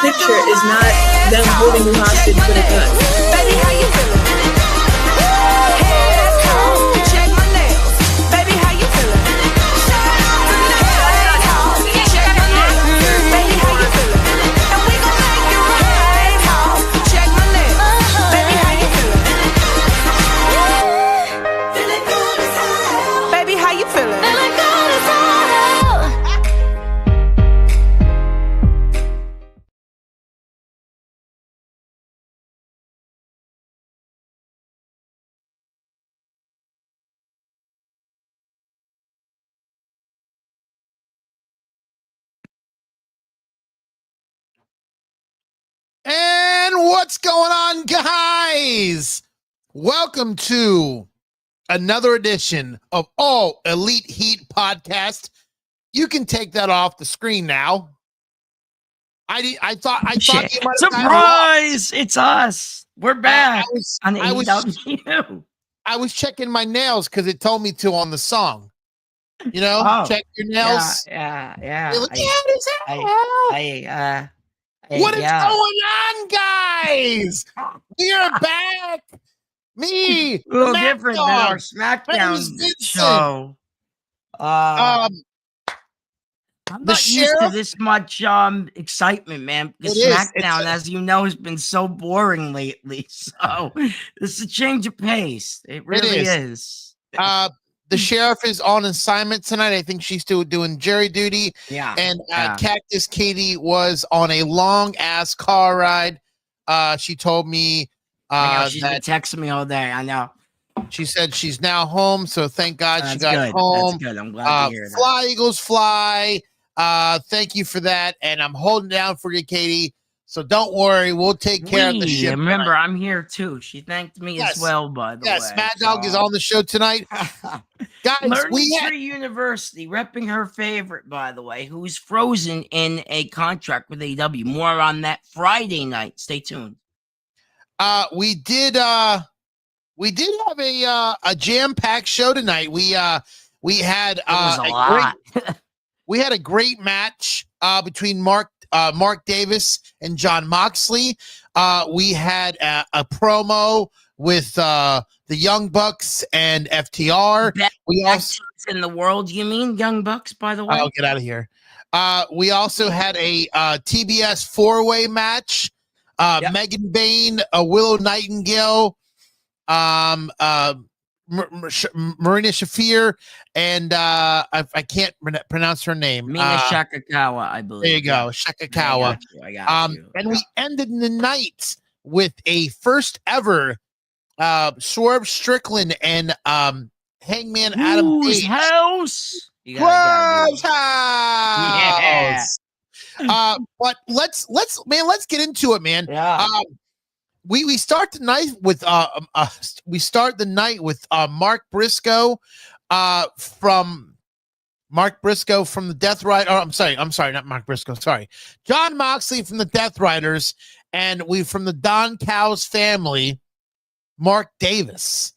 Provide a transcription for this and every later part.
picture is not them holding you hostage for the cut. Baby, how you feeling? Head cold, check my nails. Baby, how you feeling? Head cold, check my nails. Baby, how you feeling? And we gon' make it right. Cold, check my nails. Baby, how you feeling? Feeling good as hell. Baby, how you feeling? Feeling good as hell. And what's going on, guys? Welcome to another edition of All Elite Heat Podcast. You can take that off the screen now. I thought you might have surprise! It's us. We're back on I AEW. I was checking my nails because it told me to on the song. You know, check your nails. Yeah. You're like, what is going on, guys? We're back. Me, A little Matt different Dog, than our SmackDown Vincent. show. I'm not used to this much excitement, man. Because SmackDown, as you know, has been so boring lately. So this is a change of pace. It really is. The sheriff is on assignment tonight. I think she's still doing jury duty. Yeah. And Cactus Katie was on a long ass car ride. She told me she's been texting me all day. I know. She said she's now home, so thank God she got good. home. That's good. I'm glad to hear that. Fly Eagles fly. Thank you for that, and I'm holding down for you, Katie. So don't worry, we'll take care of the ship. Remember, tonight. I'm here too. She thanked me as well, by the way. Yes, Mad Dog is on the show tonight. Guys, Learning Tree University, repping her favorite, by the way, who's frozen in a contract with AEW. More on that Friday night. Stay tuned. We did have a jam-packed show tonight. We had we had a great match between Mark Davis and John Moxley. We had a promo with the Young Bucks and FTR. We also in the world, you mean Young Bucks, by the way? Oh, get out of here. We also had a TBS four-way match. Megan Bayne, Willow Nightingale, Marina Shafir, and I can't pronounce her name. Mina Shirakawa, I believe. There you go, Shirakawa. I got you. And we ended the night with a first ever Swerve Strickland and Hangman Adam Page house. House. But let's get into it, man. Yeah. We start the night with Mark Briscoe from the Death Rider. Oh, I'm sorry, not Mark Briscoe. Sorry, John Moxley from the Death Riders, and we from the Don Callis family, Mark Davis.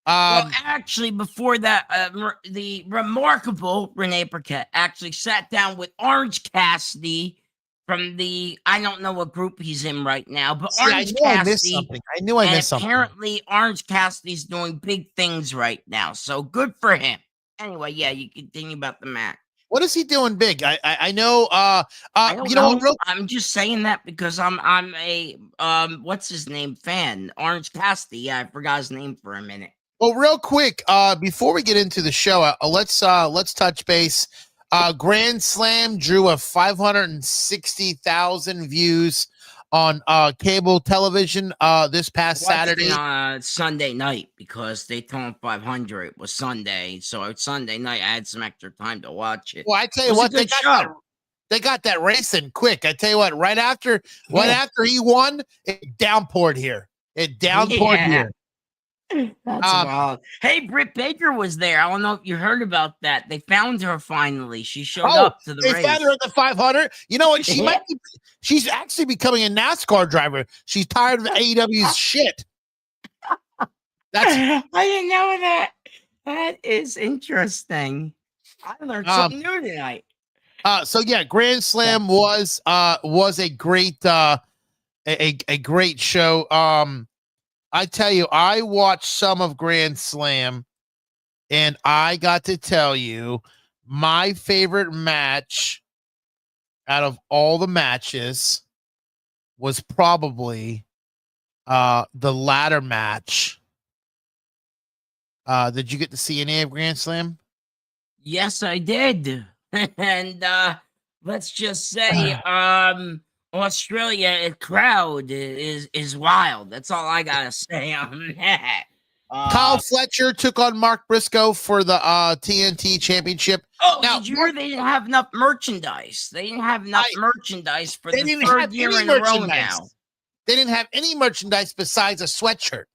Well, actually, before that, the remarkable Renee Paquette actually sat down with Orange Cassidy from the, I don't know what group he's in right now, but Orange Cassidy. I knew I missed something. Apparently, Orange Cassidy's doing big things right now, so good for him. Anyway, yeah, you continue about the match. What is he doing big? I know. You know. I'm just saying that because I'm a what's his name fan, Orange Cassidy. Yeah, I forgot his name for a minute. Well, real quick, before we get into the show, let's touch base. Grand Slam drew 560,000 views on cable television this past Saturday. Sunday night, because they told him 500 was Sunday, so it's Sunday night. I had some extra time to watch it. Well, I tell you what, they got that racing quick. I tell you what, right after he won, it downpoured here. Here. That's wild. Hey, Britt Baker was there. I don't know if you heard about that. They found her finally. She showed up to the race. They found her at the 500. You know what? She's actually becoming a NASCAR driver. She's tired of the AEW's shit. I didn't know that. That is interesting. I learned something new tonight. So yeah, Grand Slam was a great a great show. I tell you, I watched some of Grand Slam, and I got to tell you, my favorite match out of all the matches was probably the ladder match. Did you get to see any of Grand Slam? Yes, I did. And let's just say Australia crowd is wild. That's all I gotta say on that. Kyle Fletcher took on Mark Briscoe for the TNT Championship. Oh, Now, did you hear they didn't have enough merchandise? They didn't have enough merchandise for the third year in a row now. They didn't have any merchandise besides a sweatshirt.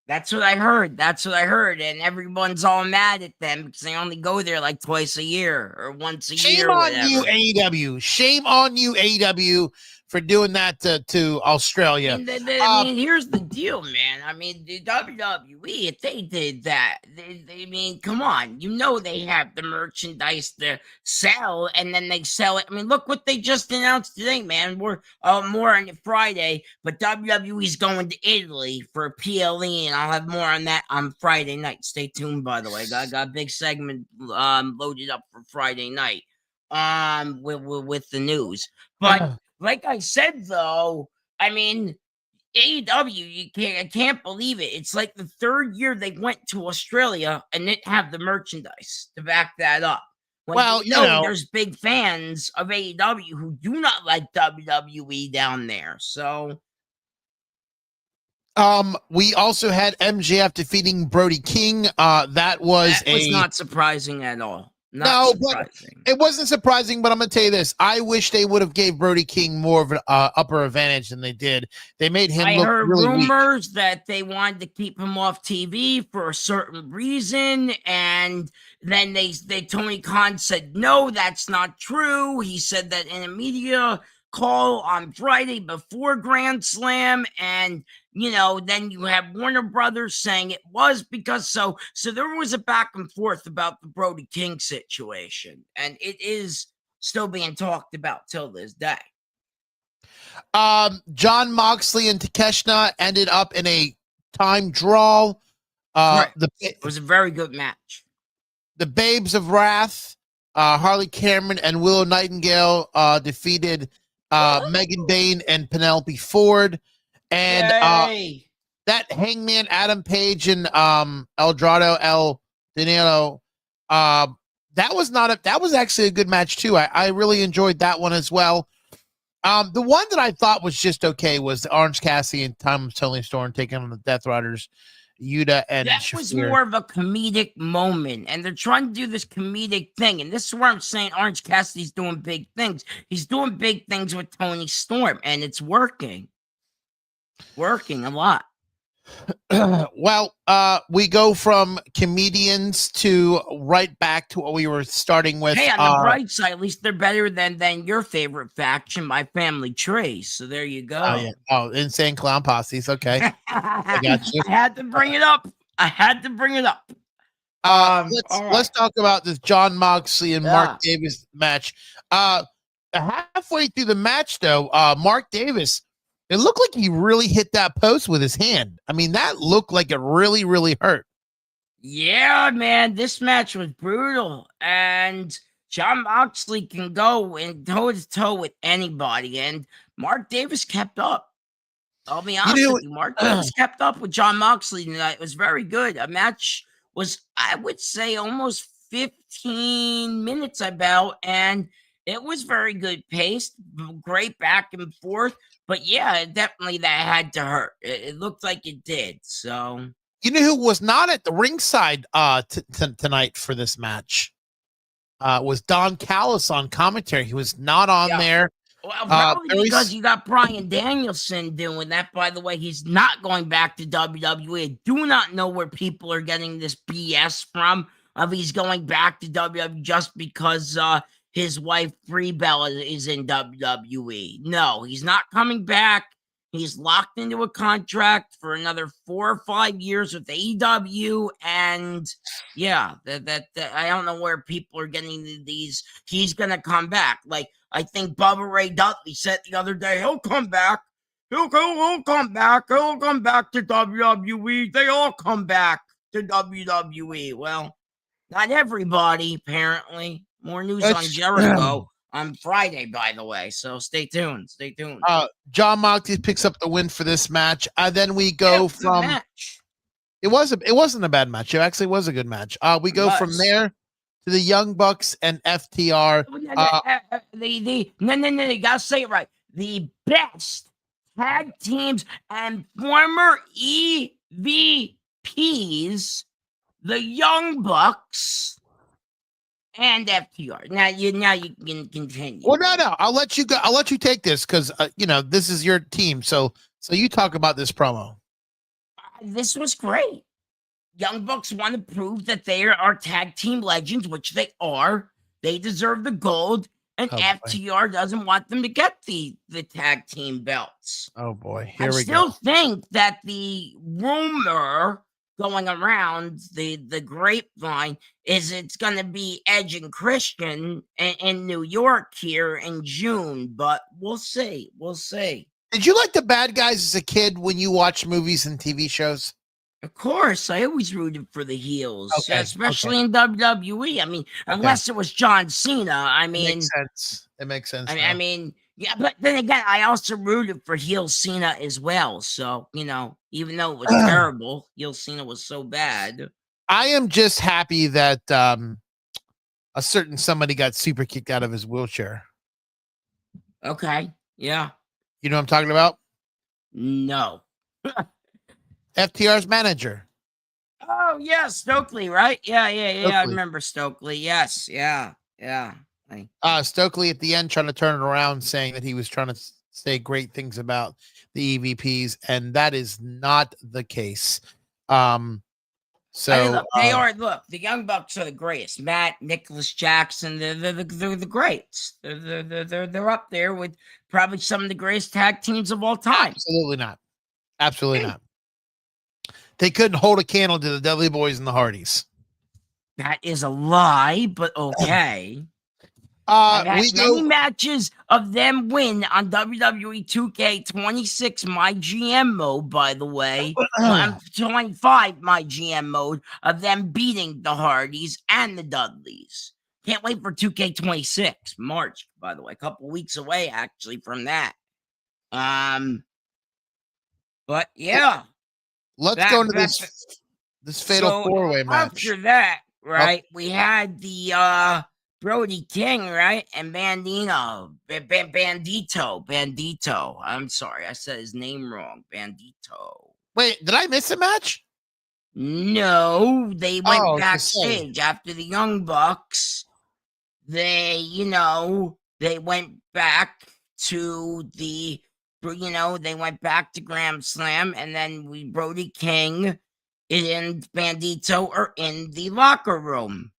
That's what I heard. That's what I heard. And everyone's all mad at them because they only go there like twice a year or once a year. Shame on you, AEW. Shame on you, AEW, for doing that to Australia. I mean, here's the deal, man. I mean, the WWE, if they did that, I mean, come on. You know they have the merchandise to sell, and then they sell it. I mean, look what they just announced today, man. We're more on Friday, but WWE's going to Italy for PLE, and I'll have more on that on Friday night. Stay tuned, by the way. I got a big segment loaded up for Friday night with the news. But like I said, though, I mean, AEW, I can't believe it. It's like the third year they went to Australia and didn't have the merchandise to back that up. When you know, there's big fans of AEW who do not like WWE down there. So, we also had MJF defeating Brody King. That was not surprising at all. But it wasn't surprising, but I'm going to tell you this. I wish they would have gave Brody King more of an upper advantage than they did. They made him look really weak. I heard rumors that they wanted to keep him off TV for a certain reason, and then Tony Khan said, no, that's not true. He said that in a media call on Friday before Grand Slam, and you know, then you have Warner Brothers saying it was because so there was a back and forth about the Brody King situation, and it is still being talked about till this day. John Moxley and Takeshita ended up in a time draw. It was a very good match. The Babes of Wrath, Harley Cameron and Willow Nightingale defeated Megan Bayne and Penelope Ford. And that Hangman Adam Page and Eldrado El Dinero, that was actually a good match too. I really enjoyed that one as well. The one that I thought was just okay was the Orange Cassidy and Time of Tony Storm taking on the Death Riders, Yuta and that Shafir. Was more of a comedic moment, and they're trying to do this comedic thing, and this is where I'm saying Orange Cassidy's doing big things. He's doing big things with Tony Storm, and it's working a lot. Well, we go from comedians to right back to what we were starting with. Hey, on the bright side, at least they're better than your favorite faction, My Family Tree. So there you go. Oh, yeah. Oh, Insane Clown Posse's. Okay. I got you. I had to bring it up. Let's talk about this John Moxley and Mark Davis match. Halfway through the match, though, Mark Davis, it looked like he really hit that post with his hand. I mean, that looked like it really, really hurt. Yeah, man, this match was brutal. And John Moxley can go and toe-to-toe with anybody. And Mark Davis kept up. I'll be honest with you. Mark Davis kept up with John Moxley tonight. It was very good. A match was, I would say, almost 15 minutes about. And it was very good paced, great back and forth. But yeah, definitely that had to hurt. It looked like it did. So, you know who was not at the ringside tonight for this match? Was Don Callis on commentary. He was not on there. Well, probably because you got Bryan Danielson doing that. By the way, he's not going back to WWE. I do not know where people are getting this BS from of he's going back to WWE just because his wife Brie Bella is in WWE. No, he's not coming back. He's locked into a contract for another 4 or 5 years with AEW, and yeah, that I don't know where people are getting these. He's gonna come back. Like I think Bubba Ray Dudley said the other day, he'll come back. He'll come back. He'll come back to WWE. They all come back to WWE. Well, not everybody, apparently. More news on Jericho on Friday, by the way. So stay tuned. Stay tuned. John Moxley picks up the win for this match. Then we go from match. It wasn't a bad match. It actually was a good match. We go from there to the Young Bucks and FTR. No, you gotta say it right. The best tag teams and former EVPs, the Young Bucks and FTR. Now you can continue. Well, no. I'll let you go. I'll let you take this because this is your team. So you talk about this promo. This was great. Young Bucks want to prove that they are tag team legends, which they are. They deserve the gold, and FTR doesn't want them to get the tag team belts. Oh boy, I still think that the rumor going around the grapevine is it's going to be Edge and Christian in New York here in June, but we'll see. We'll see. Did you like the bad guys as a kid when you watched movies and TV shows? Of course, I always rooted for the heels, especially in WWE. I mean, unless it was John Cena. I mean, it makes sense. It makes sense. I mean, yeah, but then again, I also rooted for heel Cena as well. So, even though it was terrible, heel Cena was so bad. I am just happy that a certain somebody got super kicked out of his wheelchair. Okay. Yeah. You know what I'm talking about? No. FTR's manager. Oh, yeah, Stokely, right? Yeah. Stokely. I remember Stokely. Yes, yeah. Stokely at the end trying to turn it around, saying that he was trying to say great things about the EVPs, and that is not the case. So they are. Look, the Young Bucks are the greatest. Matt, Nicholas Jackson, they're the greats. They're up there with probably some of the greatest tag teams of all time. Absolutely not. Absolutely not. They couldn't hold a candle to the Dudley Boys and the Hardys. That is a lie, but okay. Many matches of them win on WWE 2K26 My GM mode, by the way. 25 My GM mode of them beating the Hardys and the Dudleys. Can't wait for 2K26 March, by the way. A couple weeks away, actually, from that. But yeah. Let's go into this fatal four-way match. After that, right, we had the Brody King, right, and Bandito. I'm sorry, I said his name wrong. Bandito. Wait, did I miss a match? No, they went backstage after the Young Bucks. They went back to the. They went back to Grand Slam, and then Brody King and Bandito are in the locker room.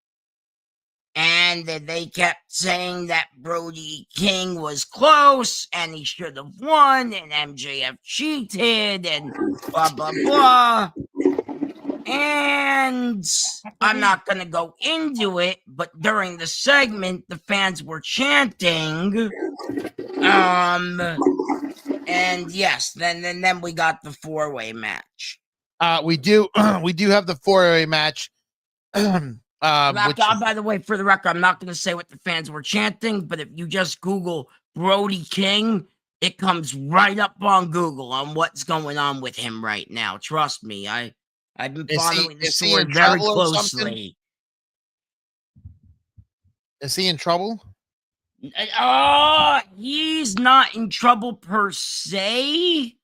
And they kept saying that Brody King was close, and he should have won, and MJF cheated, and blah, blah, blah. And I'm not going to go into it, but during the segment, the fans were chanting. And yes, then we got the four-way match. We do have the four-way match. By the way, for the record, I'm not going to say what the fans were chanting, but if you just Google Brody King, it comes right up on Google on what's going on with him right now. Trust me, I've been following the story very closely. Is he in trouble? He's not in trouble per se,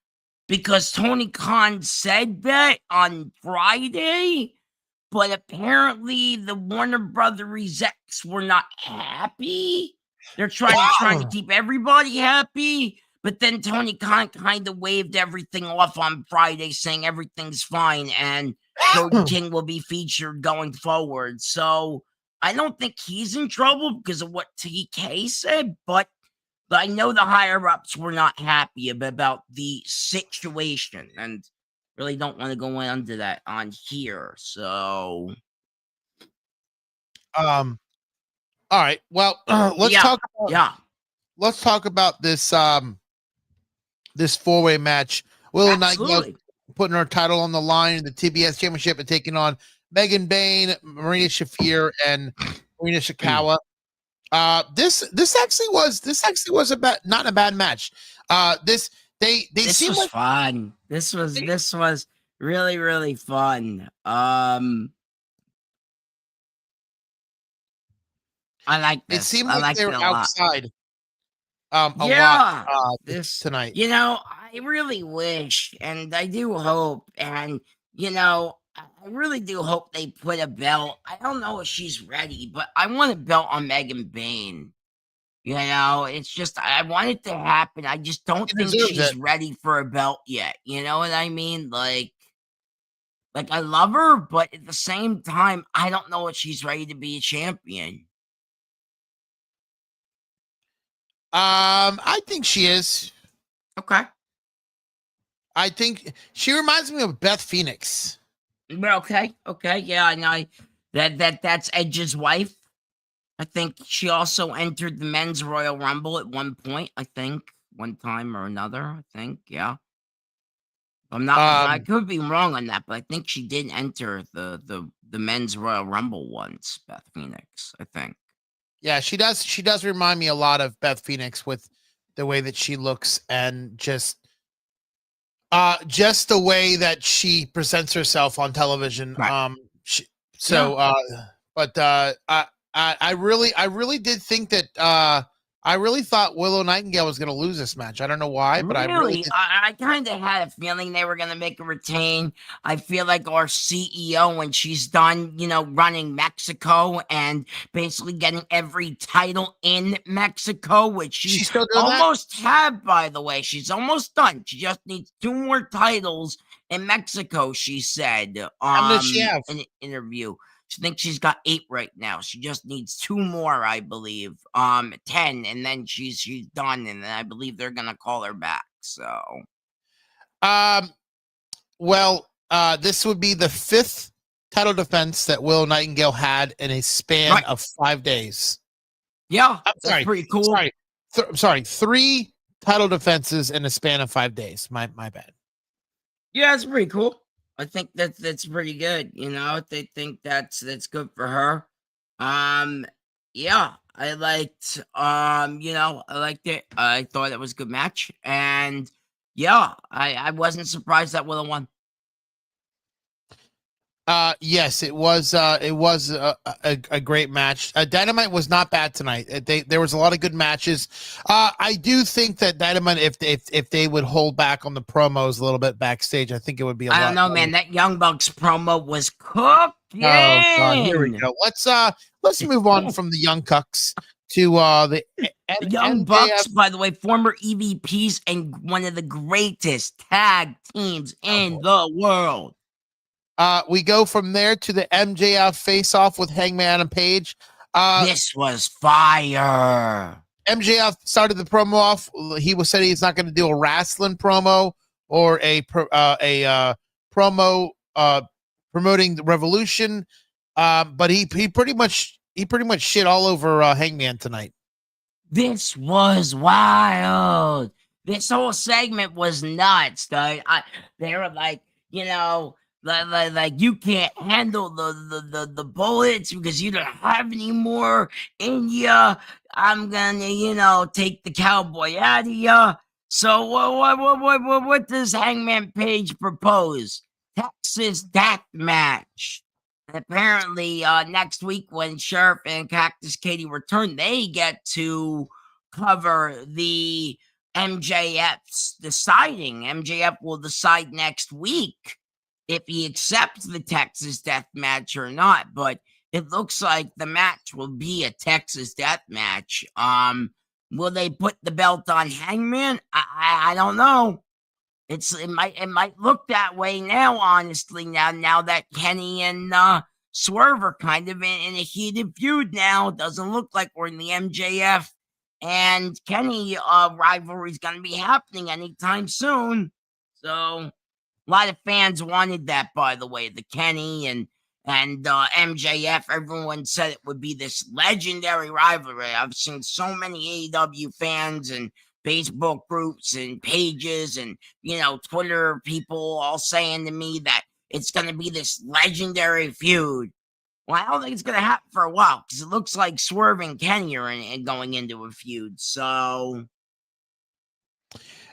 because Tony Khan said that on Friday, but apparently the Warner Brothers execs were not happy. They're trying to keep everybody happy, but then Tony Khan kind of waved everything off on Friday, saying everything's fine and Brody King will be featured going forward. So I don't think he's in trouble because of what TK said, but But I know the higher ups were not happy about the situation, and really don't want to go into that on here. So, All right. Well, let's yeah, talk about yeah, this this 4-way match. Willow Nightingale absolutely. putting her title on the line in the TBS Championship and taking on Megan Bayne, Marina Shafir, and Marina Shirakawa. This actually was not a bad match. They This seem was like fun. This was really, really fun. I like it this. seemed I like liked they it were a lot. outside a Yeah, lot this tonight. I really wish, and I do hope, and I really do hope they put a belt. I don't know if she's ready, but I want a belt on Megan Bayne. It's just I want it to happen. I just don't She think deserves she's it. ready for a belt yet. You know what I mean? Like I love her, but at the same time, I don't know if she's ready to be a champion. I think she is. Okay. I think she reminds me of Beth Phoenix. Okay. Yeah, I know that's Edge's wife. I think she also entered the men's Royal Rumble at one point. I think one time or another. I think, yeah. I could be wrong on that, but I think she did enter the men's Royal Rumble once. Beth Phoenix, I think. Yeah, she does. She does remind me a lot of Beth Phoenix with the way that she looks and just the way that she presents herself on television. Right. I really did think that I really thought Willow Nightingale was going to lose this match. I don't know why, but I really did. I kind of had a feeling they were going to make a retain. I feel like our CEO, when she's done, running Mexico and basically getting every title in Mexico, which She's still doing almost had, by the way. She's almost done. She just needs 2 more titles in Mexico, she said How many does she have? in an interview. She thinks she's got 8 right now. She just needs 2 more, I believe. 10, and then she's done, and then I believe they're gonna call her back. So, this would be the 5th title defense that Willow Nightingale had in a span of 5 days. Yeah, that's pretty cool. Sorry, 3 title defenses in a span of 5 days. My bad. Yeah, it's pretty cool. I think that's pretty good. They think that's good for her. Yeah, I liked I liked it. I thought it was a good match, and yeah, I wasn't surprised that Willow won. Yes, it was a great match. Dynamite was not bad tonight. There was a lot of good matches. I do think that Dynamite, if they would hold back on the promos a little bit backstage, I think it would be a lot. I don't know, man. That Young Bucks promo was cooking. Oh God, here we go. Let's move on from the Young Cucks to the Young Bucks, by the way, former EVPs and one of the greatest tag teams in the world. We go from there to the MJF face-off with Hangman and Page. This was fire. MJF started the promo off. He said he's not going to do a wrestling promo or a promo promoting the Revolution, but he pretty much shit all over Hangman tonight. This was wild. This whole segment was nuts. They were like, like you can't handle the bullets because you don't have any more in ya. I'm gonna, take the cowboy out of ya. So what does Hangman Page propose? Texas Death Match. And apparently, next week when Sheriff and Cactus Katie return, they get to cover the MJF's deciding. MJF will decide next week if he accepts the Texas Death Match or not, but it looks like the match will be a Texas Death Match. Will they put the belt on Hangman? I don't know. It might look that way now, honestly, now that Kenny and Swerve are kind of in a heated feud now. Doesn't look like we're in the MJF and Kenny rivalry is going to be happening anytime soon. So a lot of fans wanted that, by the way, the Kenny and MJF. Everyone said it would be this legendary rivalry. I've seen so many AEW fans and Facebook groups and pages and, Twitter people all saying to me that it's going to be this legendary feud. Well, I don't think it's going to happen for a while because it looks like Swerve and Kenny are going into a feud. So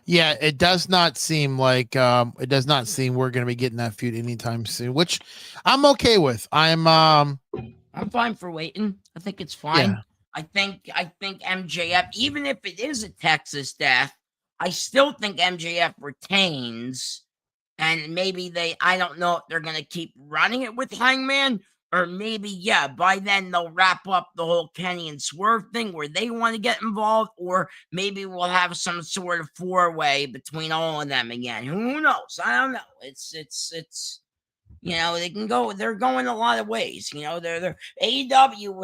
yeah, it does not seem like we're going to be getting that feud anytime soon, which I'm okay with. I'm fine for waiting. I think it's fine. Yeah. I think MJF, even if it is a Texas death, I still think MJF retains. And maybe I don't know if they're going to keep running it with Hangman, or maybe, by then they'll wrap up the whole Kenny and Swerve thing where they want to get involved, or maybe we'll have some sort of four-way between all of them again. Who knows? I don't know. It's they can go. They're going a lot of ways. They're AEW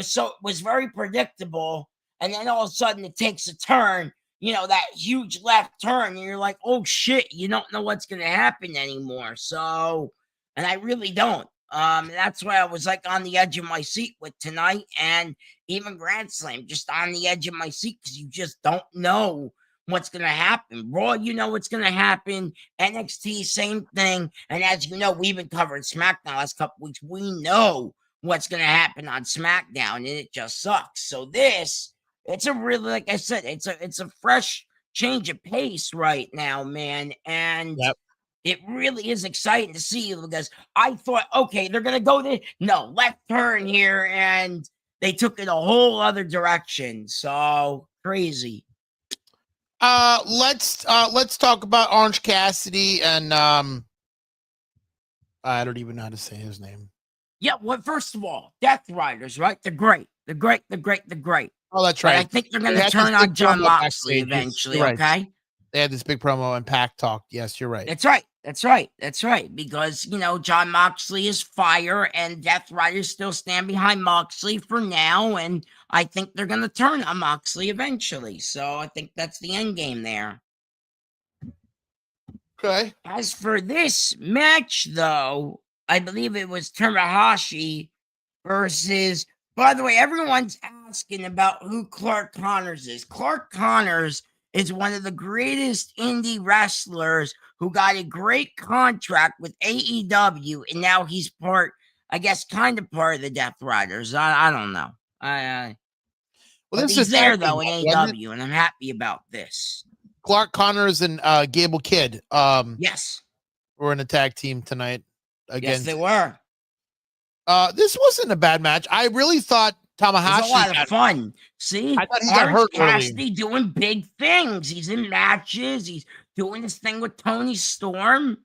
was very predictable, and then all of a sudden it takes a turn. That huge left turn, and you're like, oh shit, you don't know what's gonna happen anymore. So, and I really don't. That's why I was like on the edge of my seat with tonight, and even Grand Slam, just on the edge of my seat because you just don't know what's going to happen. Raw, what's going to happen. NXT, same thing. And as you know, we've been covering SmackDown last couple weeks. We know what's going to happen on SmackDown, and it just sucks. So it's a really, like I said, it's a fresh change of pace right now, man. And it really is exciting to see because I thought, okay, they're going to go there. No, left turn here, and they took it a whole other direction. So crazy. Let's talk about Orange Cassidy and I don't even know how to say his name. Yeah, well, first of all, Death Riders, right? They're great. They're great. Oh, that's right. But I think they're going to turn on John Moxley eventually, right. Okay? They had this big promo and Pack Talk. Yes, you're right. That's right. Because, John Moxley is fire, and Death Riders still stand behind Moxley for now, and I think they're going to turn on Moxley eventually. So I think that's the end game there. Okay. As for this match, though, I believe it was Tanahashi versus... By the way, everyone's asking about who Clark Connors is. Clark Connors is one of the greatest indie wrestlers who got a great contract with AEW, and now he's part of the Death Riders. I don't know. Well, he's there, though, in AEW, and I'm happy about this. Clark Connors and Gable Kidd. Yes. Were in a tag team tonight. Yes, they were. This wasn't a bad match. I really thought Tanahashi. It was a lot of fun. See, I thought he got hurt Cassidy doing big things. He's in matches. He's doing this thing with Tony Storm.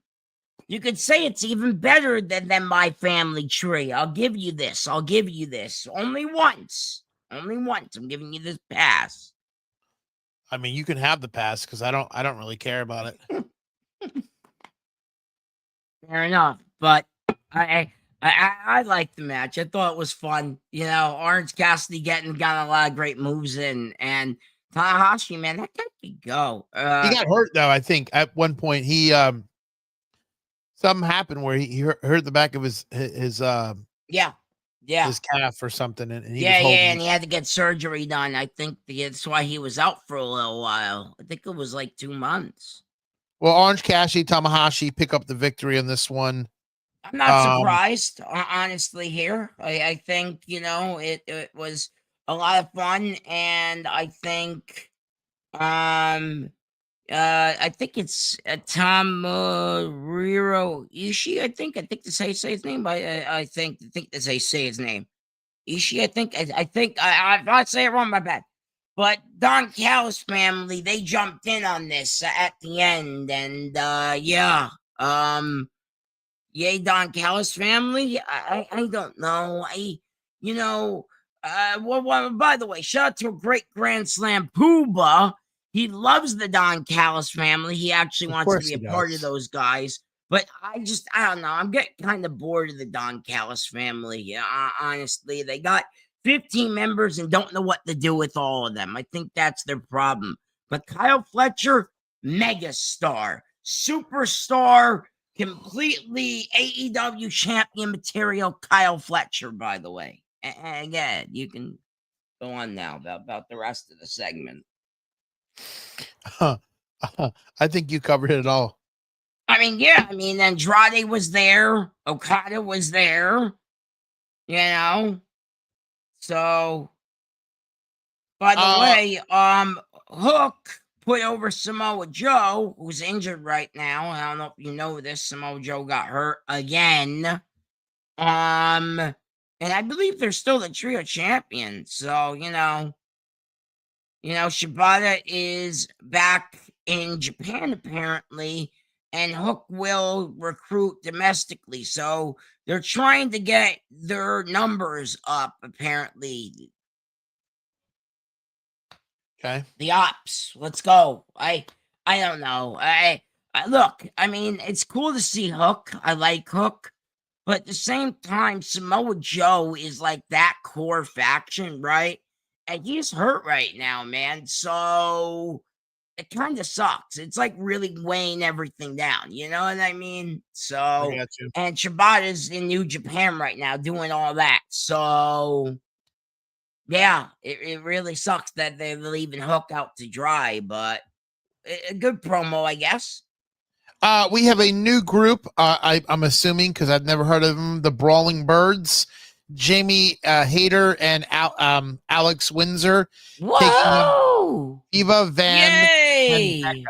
You could say it's even better than My Family Tree. I'll give you this. Only once. I'm giving you this pass. I mean, you can have the pass because I don't really care about it. Fair enough, but I liked the match. I thought it was fun. Orange Cassidy got a lot of great moves in, and Tanahashi, man, that guy could go. He got hurt though. I think at one point he something happened where he hurt the back of his his calf or something, and he and he had to get surgery done. I think that's why he was out for a little while. I think it was like 2 months. Well, Orange Cassidy, Tanahashi pick up the victory in this one. I'm not surprised, honestly, here. I think, it was a lot of fun, and I think it's Tomohiro Ishii, I think to say his name. I think to say his name. Ishii, I think I say it wrong, my bad. But Don Callis family, they jumped in on this at the end, and yay, Don Callis family. I don't know. Well, by the way, shout out to a great Grand Slam Pooba. He loves the Don Callis family. He actually wants to be a part of those guys. But I don't know. I'm getting kind of bored of the Don Callis family. Yeah, honestly, they got 15 members and don't know what to do with all of them. I think that's their problem. But Kyle Fletcher, megastar, superstar, completely AEW champion material. Kyle Fletcher, by the way. And again, you can go on now about the rest of the segment. I think you covered it all. I mean, yeah. I mean, Andrade was there. Okada was there. You know. So, by the way, Hook put over Samoa Joe, who's injured right now. I don't know if you know this. Samoa Joe got hurt again. And I believe they're still the trio champions. So, Shibata is back in Japan apparently, and Hook will recruit domestically. So they're trying to get their numbers up apparently. Okay. The ops. Let's go. I don't know. I look, I mean, it's cool to see Hook. I like Hook. But at the same time, Samoa Joe is like that core faction, right? And he's hurt right now, man. So it kind of sucks. It's like really weighing everything down. You know what I mean? So, I got you. and Shibata's in New Japan right now doing all that. So, yeah, it really sucks that they're leaving Hook out to dry, but a good promo, I guess. We have a new group. I'm assuming because I've never heard of them. The Brawling Birds, Jamie Hayter and Alex Windsor. Whoa! Eva Van. Yay! And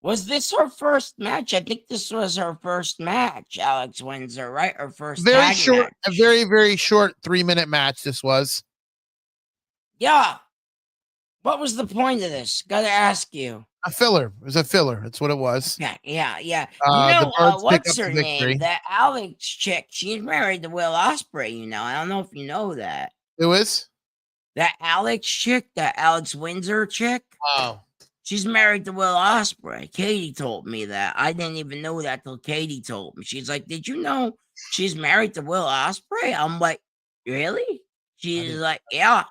Was this her first match? I think this was her first match, Alex Windsor, right? Her first very tag short, match. a very, very short 3-minute match. This was. Yeah. What was the point of this? Gotta ask you. A filler. It was a filler. That's what it was. Yeah. The Birds pick What's up her the victory. name? That Alex chick. She's married to Will Ospreay, I don't know if you know that. Who is? That Alex chick, that Alex Windsor chick. Oh. She's married to Will Ospreay. Katie told me that. I didn't even know that till Katie told me. She's like, "Did you know she's married to Will Ospreay?" I'm like, "Really?" She's like, "Yeah."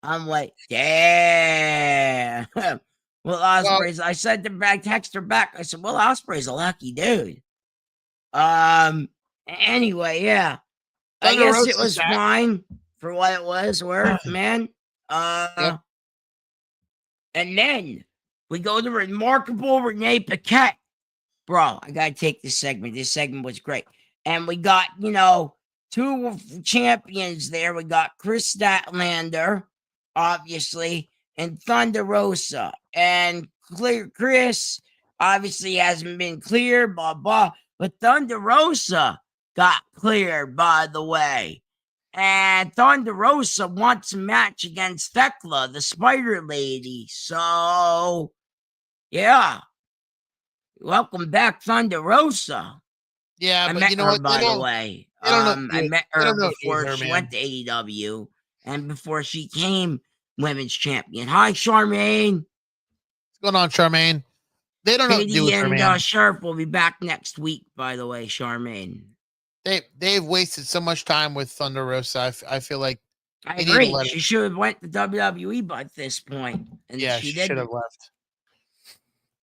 I'm like, "Damn." Will Ospreay's. I said to back, text her back. I said, "Will Ospreay's a lucky dude." Anyway, yeah. I guess it was fine for what it was worth, man. Yep. And then we go to Remarkable Renee Paquette. Bro, I gotta take this segment. This segment was great. And we got, two champions there. We got Kris Statlander, obviously, and Thunder Rosa. And Chris obviously hasn't been cleared, blah, blah. But Thunder Rosa got cleared, by the way. And Thunder Rosa wants a match against Thekla, the Spider Lady. So, yeah. Welcome back, Thunder Rosa. Yeah, I but met you know her, what? by the way. I met her before her, she man. went to AEW and before she came women's champion. Hi, Charmaine. What's going on, Charmaine? They don't know what to do with her, and man. Sharp will be back next week, by the way, Charmaine. They've wasted so much time with Thunder Rosa. I feel like I agree. She should have went to WWE by this point. And yeah, she should didn't. have left.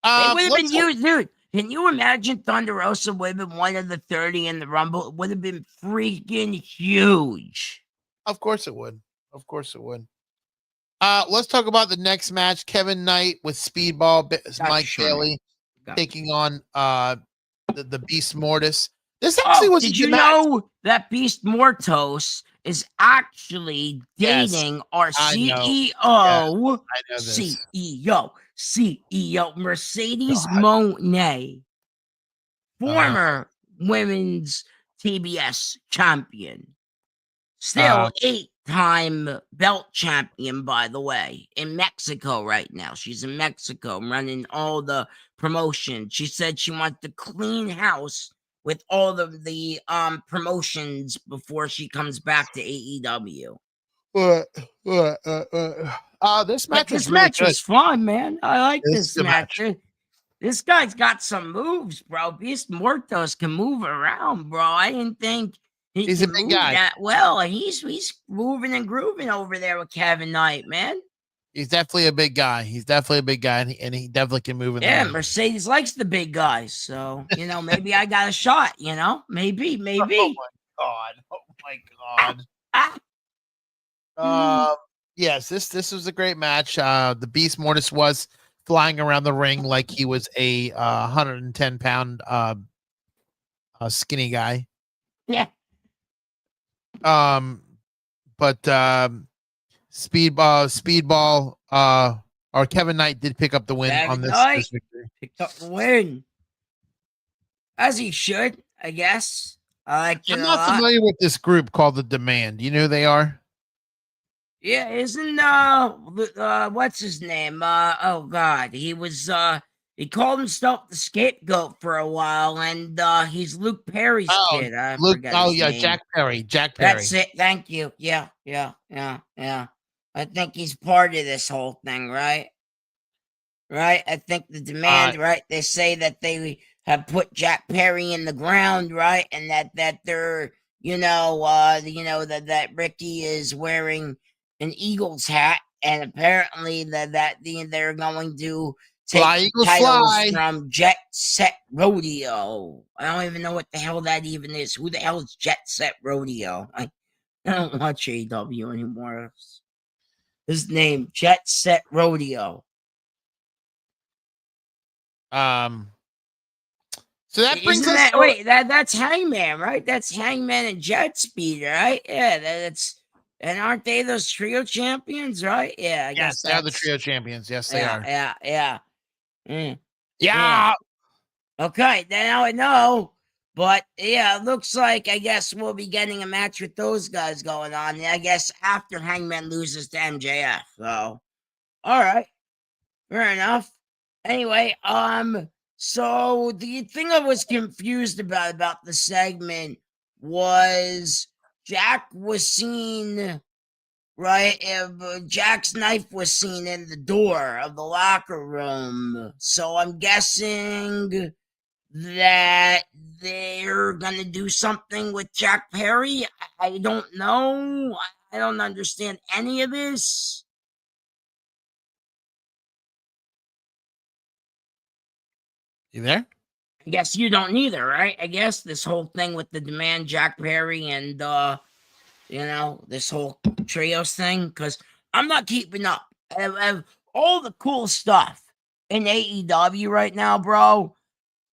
It would have been used, dude. Can you imagine Thunder Rosa would have been one of the 30 in the Rumble? It would have been freaking huge. Of course it would. Of course it would. Let's talk about the next match. Kevin Knight with Speedball, Mike Bailey taking on the Beast Mortis. This actually was. Did you know that Beast Mortos is actually dating our CEO? I know this. CEO Mercedes Moné, former women's TBS champion, still 8-time belt champion, by the way, in Mexico right now. She's in Mexico running all the promotion. She said she wants to clean house with all of the promotions before she comes back to AEW. This match was fun, man. I like this match. This guy's got some moves, bro. Beast Mortos can move around, bro. I didn't think He's a can big move guy. That well, and he's moving and grooving over there with Kevin Knight, man. He's definitely a big guy. He's definitely a big guy, and he definitely can move in the Yeah, ring. Mercedes likes the big guys, so maybe I got a shot. Maybe. Oh my god! Ah. Yes, this was a great match. The Beast Mortis was flying around the ring like he was a 110-pound skinny guy. Yeah. But Speedball, or Kevin Knight did pick up the win Kevin on this Knight victory. picked up the win, as he should, I guess. I liked it I'm a not lot. familiar with this group called The Demand. You know who they are? Yeah, isn't what's his name? Oh god, he was he called himself the scapegoat for a while, and he's Luke Perry's kid. I forgot his name. Jack Perry. That's it. Thank you. Yeah. I think he's part of this whole thing, right? Right. I think the Demand, right? They say that they have put Jack Perry in the ground, right? And that they're, that Ricky is wearing an Eagles hat, and apparently that they're going to take Fly, Eagles, titles fly. from Jet Set Rodeo. I don't even know what the hell that even is. Who the hell is Jet Set Rodeo? I don't watch AEW anymore. His name, Jet Set Rodeo. So that brings us. That's Hangman, right? That's Hangman and Jet Speed, right? Yeah, that's. And aren't they those trio champions, right? Yeah, I guess they are the trio champions. Yes, they are. Yeah. Yeah. Okay, now I know. But yeah, it looks like I guess we'll be getting a match with those guys going on. I guess after Hangman loses to MJF. So, all right, fair enough. Anyway, so the thing I was confused about the segment was Jack was seen, right? Jack's knife was seen in the door of the locker room. So I'm guessing that they're gonna do something with Jack Perry. I don't know. I don't understand any of this. You there? I guess you don't either, right? I guess this whole thing with the Demand, Jack Perry, and this whole trios thing, because I'm not keeping up. Of all the cool stuff in AEW right now, bro,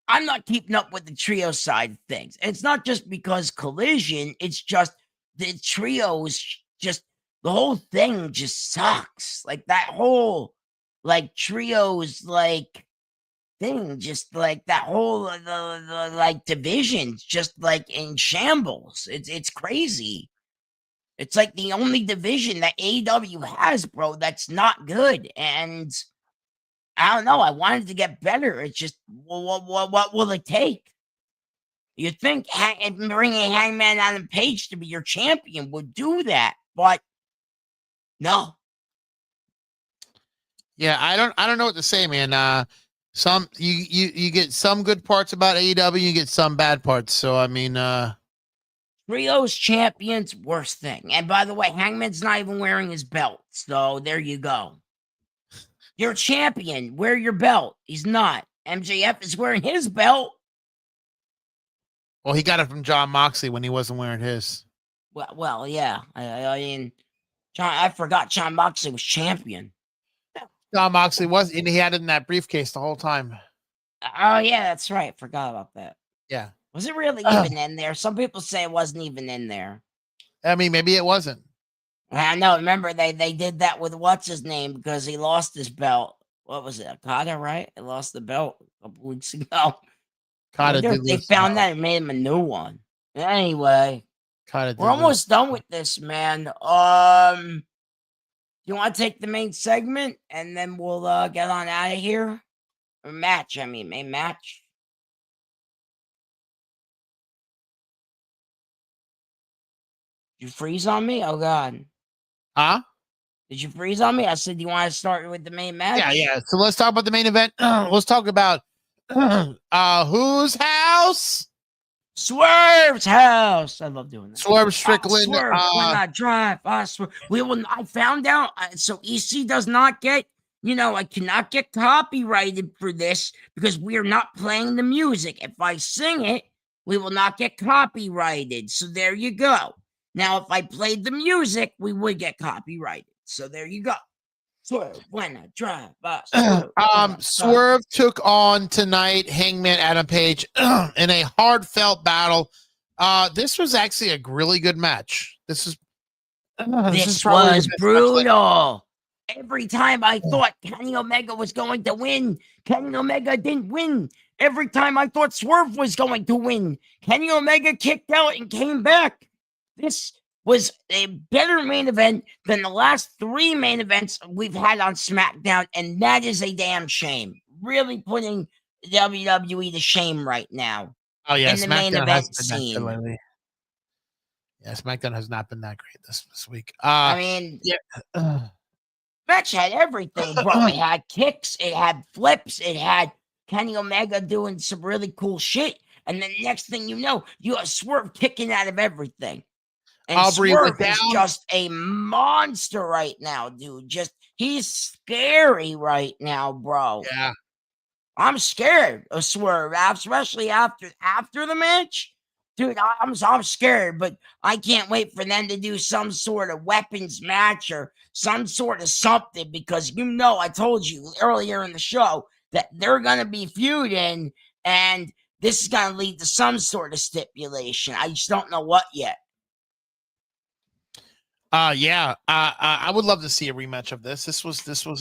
I'm not keeping up with the trio side of things. And it's not just because Collision, it's just the trios, just the whole thing just sucks. Like that whole trios thing, just like that whole the divisions just in shambles. It's crazy. It's like the only division that AEW has, bro, that's not good. And I don't know. I wanted to get better. It's just, what will it take? You'd think bringing Hangman Adam Page to be your champion would do that, but no. Yeah, I don't know what to say, man. Some you get some good parts about AEW, you get some bad parts. So I mean, Trios champions, worst thing. And by the way, Hangman's not even wearing his belt. So there you go. You're a champion. Wear your belt. He's not. MJF is wearing his belt. Well, he got it from John Moxley when he wasn't wearing his. Well, yeah. I mean, I forgot John Moxley was champion. John Moxley was, and he had it in that briefcase the whole time. Oh, yeah, that's right. Forgot about that. Yeah. Was it really even in there? Some people say it wasn't even in there. I mean, maybe it wasn't. I know. Remember, they did that with what's his name because he lost his belt. What was it? Okada, right? He lost the belt a couple weeks ago. Okada did they found that and made him a new one. Anyway, we're almost done with this, man. You want to take the main segment and then we'll get on out of here? Or match, I mean, main match. You freeze on me? Oh, God. Huh? Did you freeze on me? I said, you want to start with the main match? Yeah. So let's talk about the main event. Let's talk about whose house? Swerve's house. I love doing that. Swerve Strickland. Swerve when I drive. I swear. I found out. So EC does not get. I cannot get copyrighted for this because we are not playing the music. If I sing it, we will not get copyrighted. So there you go. Now, if I played the music, we would get copyrighted. So there you go. Swerve when I drive. Swerve took on tonight Hangman Adam Page in a heartfelt battle. This was actually a really good match. This was brutal. Every time I thought Kenny Omega was going to win, Kenny Omega didn't win. Every time I thought Swerve was going to win, Kenny Omega kicked out and came back. This was a better main event than the last 3 main events we've had on SmackDown, and that is a damn shame. Really putting WWE to shame right now. Oh yeah, in the main event scene. Yeah, SmackDown has not been that great this week. Match had everything, bro. It had kicks, it had flips, it had Kenny Omega doing some really cool shit, and then next thing you know, you have Swerve kicking out of everything. And Swerve is just a monster right now, dude. He's scary right now, bro. Yeah. I'm scared of Swerve, especially after the match. Dude, I'm scared, but I can't wait for them to do some sort of weapons match or some sort of something because I told you earlier in the show that they're going to be feuding and this is going to lead to some sort of stipulation. I just don't know what yet. I would love to see a rematch of this. There First was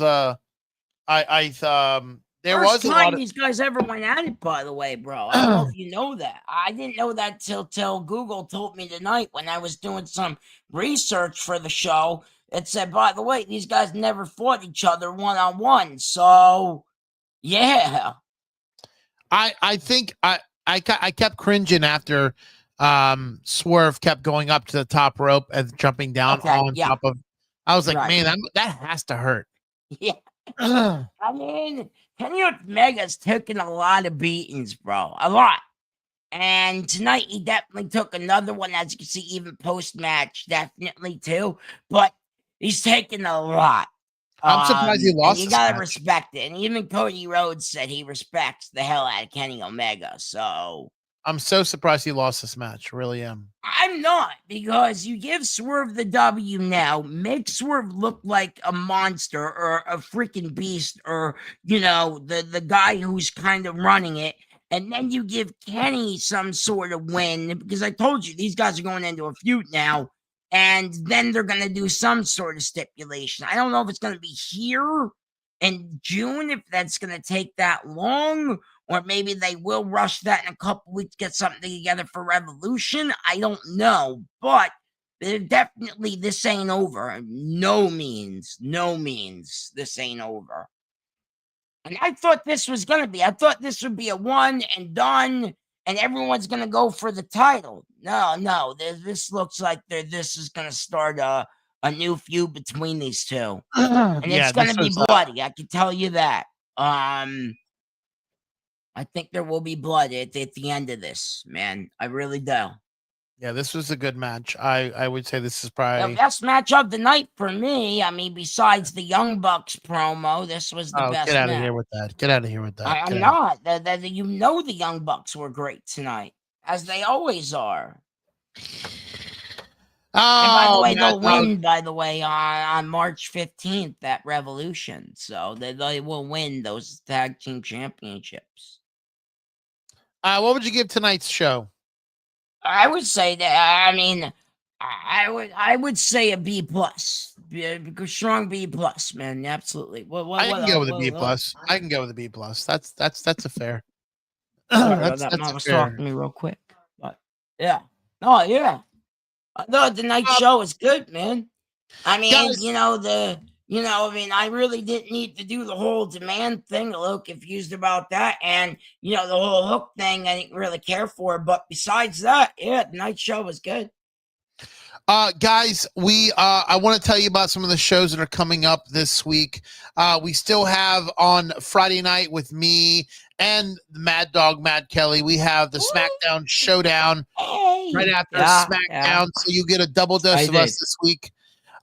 a time lot of these guys ever went at it, by the way, bro. I don't know if you know that. I didn't know that till Google told me tonight when I was doing some research for the show. It said, by the way, these guys never fought each other one-on-one. So, yeah. I think I kept cringing after Swerve kept going up to the top rope and jumping down top of. I was like, man, that has to hurt. Yeah. I mean, Kenny Omega's taken a lot of beatings, bro. A lot. And tonight he definitely took another one, as you can see, even post-match, definitely too. But he's taken a lot. I'm surprised he lost. You gotta respect it. And even Cody Rhodes said he respects the hell out of Kenny Omega. So I'm so surprised he lost this match. Really am. I'm not, because you give Swerve the W now, make Swerve look like a monster or a freaking beast or, the guy who's kind of running it. And then you give Kenny some sort of win, because I told you, these guys are going into a feud now. And then they're going to do some sort of stipulation. I don't know if it's going to be here in June, if that's going to take that long, or maybe they will rush that in a couple weeks, get something together for Revolution. I don't know, but definitely this ain't over. No means, this ain't over. And I thought this was going to be. I thought this would be a one and done, and everyone's going to go for the title. No. This looks like this is going to start a new feud between these two. And it's going to be bloody. I can tell you that. I think there will be blood at the end of this, man. I really do. Yeah, this was a good match. I would say this is probably the best match of the night for me. I mean, besides the Young Bucks promo, this was the best. Get out of here with that. Get out of here with that. I'm not. The Young Bucks were great tonight, as they always are. And by the way, they'll win, on March 15th at Revolution. So they will win those tag team championships. What would you give tonight's show? I would say that. I mean, I would say a B plus, strong B plus, man. Absolutely. I can go with a B plus. I can go with a B plus. That's a fair. That's Mom was talking to me real quick, but yeah. Oh yeah. No, the night show is good, man. I mean, guys, I really didn't need to do the whole demand thing. A little confused about that. And, the whole hook thing, I didn't really care for. But besides that, yeah, the night show was good. Guys, I want to tell you about some of the shows that are coming up this week. We still have on Friday night with me and the Mad Dog, Matt Kelly. We have the SmackDown Showdown right after SmackDown, so you get a double dose of us this week.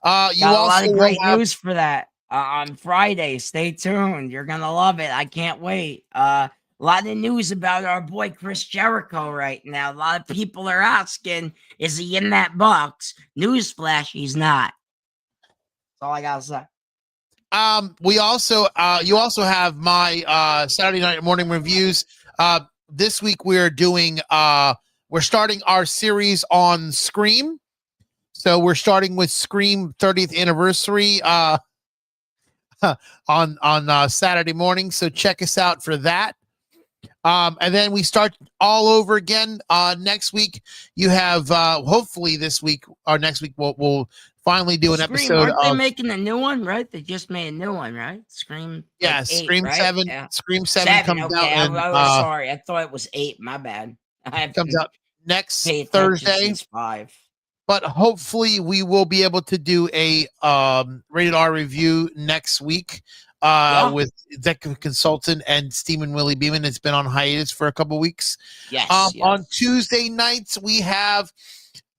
You Got also a lot of will great have news for that on Friday. Stay tuned. You're gonna love it. I can't wait. A lot of news about our boy Chris Jericho right now. A lot of people are asking, is he in that box? Newsflash, he's not. That's all I gotta say. We also you also have my Saturday night morning reviews. This week we're doing we're starting our series on Scream. So we're starting with Scream 30th anniversary on Saturday morning. So check us out for that. And then we start all over again next week. You have hopefully this week or next week we'll finally do an episode. Aren't they making a new one, right? They just made a new one, right? Scream. Yeah, like 8, Scream right? 7. Yeah. Scream 7 comes out. I was sorry. I thought it was 8. My bad. Comes out next paid Thursday. Since 5. But hopefully we will be able to do a rated R review next week with Executive Consultant and Steven Willie Beeman. It's been on hiatus for a couple weeks. Yes, On Tuesday nights, we have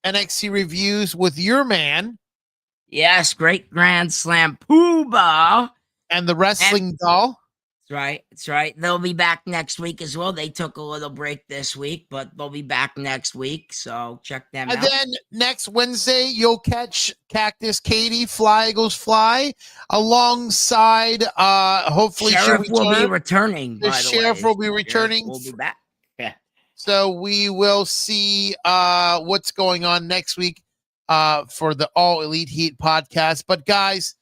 NXT reviews with your man. Yes, Great Grand Slam Poobah. And the Wrestling Doll. That's right. They'll be back next week as well. They took a little break this week, but they'll be back next week. So check them out. And then next Wednesday, you'll catch Cactus Katie, Fly Eagles Fly, alongside hopefully Sheriff will be returning. The Sheriff will be returning. We'll be back. Yeah. So we will see what's going on next week for the All Elite Heat podcast. But guys,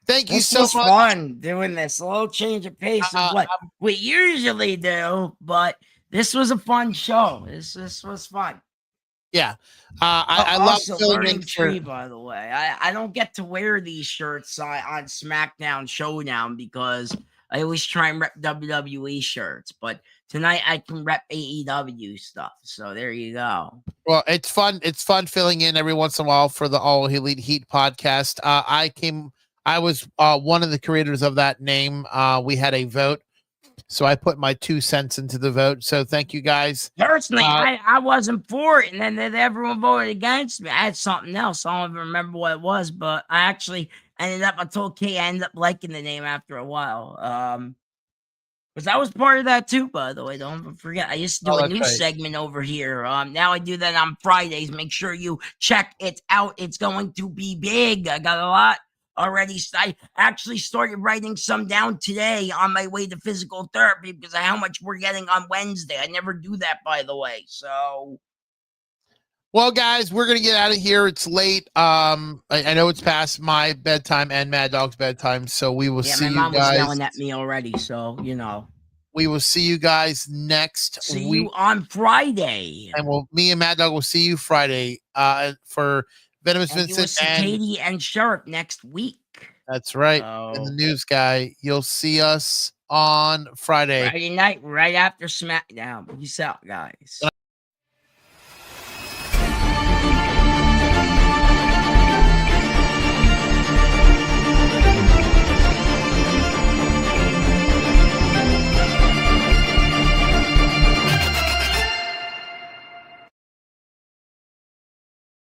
thank you so much. This was fun doing this. A little change of pace of what we usually do, but this was a fun show. This was fun. Yeah. I love filling in tree, by the way. I don't get to wear these shirts on SmackDown Showdown because I always try and rep WWE shirts, but tonight I can rep AEW stuff. So there you go. Well, it's fun. It's fun filling in every once in a while for the All Elite Heat podcast. I was one of the creators of that name. We had a vote, so I put my 2 cents into the vote. So thank you guys. Personally, I wasn't for it, and then everyone voted against me. I had something else. I don't even remember what it was, but I told Kay I ended up liking the name after a while. Because I was part of that too, by the way. Don't forget, I used to do a news segment over here. Now I do that on Fridays. Make sure you check it out. It's going to be big. I got a lot already. I actually started writing some down today on my way to physical therapy because of how much we're getting on Wednesday. I never do that, by the way. So, well, guys, we're gonna get out of here. It's late. I know it's past my bedtime and Mad Dog's bedtime, so we will see you guys. My mom was yelling at me already, so you know. We will see you guys next week. See you on Friday, and me and Mad Dog will see you Friday. For Venomous Vincent and Katie and Sheriff next week. That's right. And the news guy, you'll see us on Friday. Friday night, right after SmackDown. Peace out, guys.